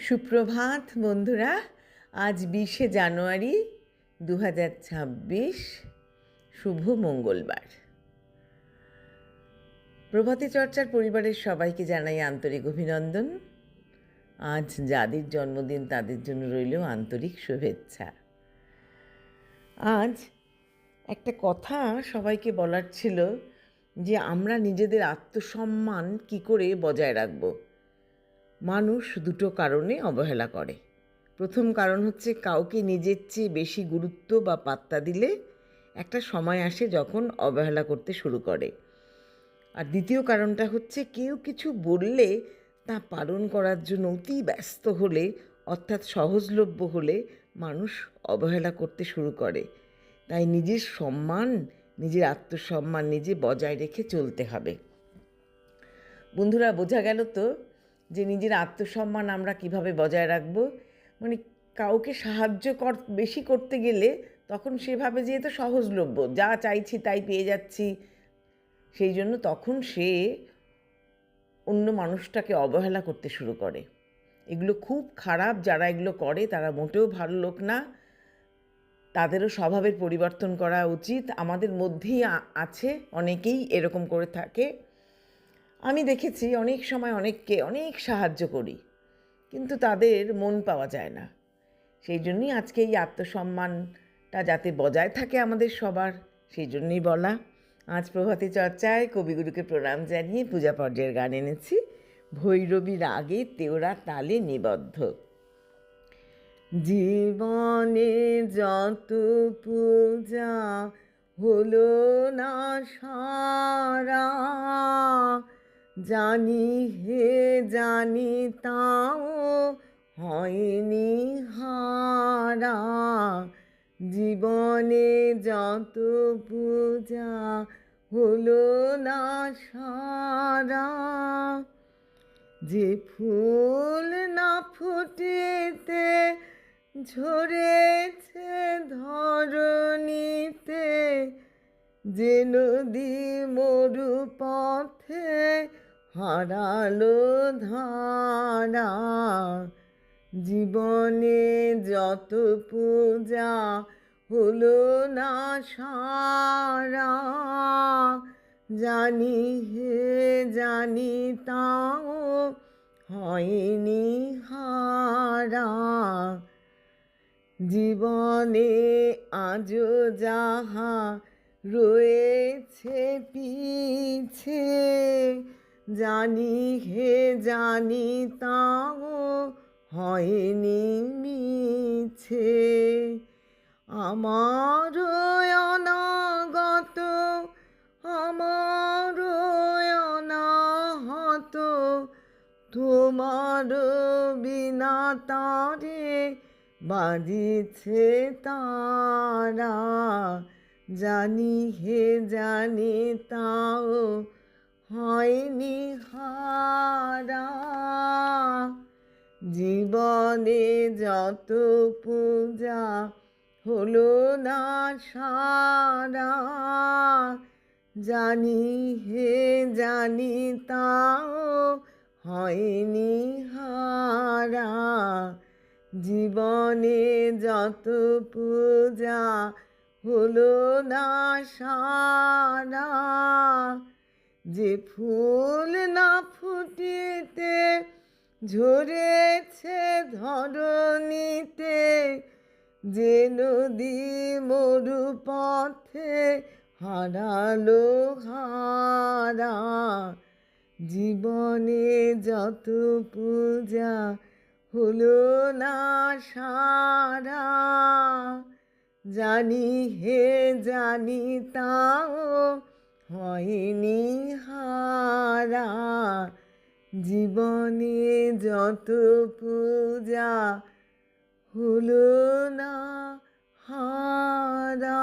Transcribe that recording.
সুপ্রভাত বন্ধুরা। আজ 20শে জানুয়ারি 2026, শুভ মঙ্গলবার। প্রভাতী চর্চার পরিবারের সবাইকে জানাই আন্তরিক অভিনন্দন। আজ যাদের জন্মদিন তাদের জন্য রইল আন্তরিক শুভেচ্ছা। আজ একটা কথা সবাইকে বলার ছিল যে আমরা নিজেদের আত্মসম্মান কী করে বজায় রাখব। মানুষ দুটো কারণে অবহেলা করে। প্রথম কারণ হচ্ছে কাউকে নিজের চেয়ে বেশি গুরুত্ব বা পাত্তা দিলে একটা সময় আসে যখন অবহেলা করতে শুরু করে। আর দ্বিতীয় কারণটা হচ্ছে কেউ কিছু বললে তা পালন করার জন্য অতি ব্যস্ত হলে, অর্থাৎ সহজলভ্য হলে মানুষ অবহেলা করতে শুরু করে। তাই নিজের সম্মান, নিজের আত্মসম্মান নিজে বজায় রেখে চলতে হবে। বন্ধুরা, বোঝা গেল তো যে নিজের আত্মসম্মান আমরা কিভাবে বজায় রাখব। মানে কাউকে সাহায্য বেশি করতে গেলে তখন সেভাবে যে তো সহজলভ্য, যা চাইছি তাই পেয়ে যাচ্ছি, সেই জন্য তখন সে অন্য মানুষটাকে অবহেলা করতে শুরু করে। এগুলো খুব খারাপ। যারা এগুলো করে তারা মোটেও ভালো লোক না। তাদেরও স্বভাবের পরিবর্তন করা উচিত। আমাদের মধ্যেই আছে, অনেকেই এরকম করে থাকে। আমি দেখেছি অনেক সময় অনেককে অনেক সাহায্য করি, কিন্তু তাদের মন পাওয়া যায় না। সেই জন্যই আজকে এই আত্মসম্মানটা যাতে বজায় থাকে আমাদের সবার, সেই জন্যই বলা। আজ প্রভাতী চর্চায় কবিগুরুকে প্রণাম জানিয়ে পূজা পর্যায়ের গান এনেছি। ভৈরবী রাগে তেওরা তালে নিবদ্ধ। জীবনে যত পূজা হলো না সারা, জানি হে জানি তাও হয়নি হারা। জীবনে যত পূজা হলো না সারা, যে ফুল না ফুটেতে ঝরেছে ধরণীতে, যে নদী মরু পথে হারালো ধারা। জীবনে যত পূজা হলো না সারা, জানি হে জানি তাও হয়নি হারা। জীবনে আজও যাহা রয়েছে পিছে, জানি হে জানি তাও হয়নি মিছে। আমার অনাগত আমার অনাহত, তোমার বিনা তারে বাজিছে তারা। জানি হে জানি তাও হয়নি হারা। জীবনে যত পূজা হলো না সারা, জানি হে জানি তাও হয়নি হারা। জীবনে যত পূজা হলো না সারা, যে ফুল না ফুটিতে ঝরেছে ধরণীতে, যে নদী মরু পথে হারালো হারা। জীবনে যত পূজা হলো না সারা, জানি হে জানি তাও হয়নি হারা। জীবনে যত পূজা হলো না হারা।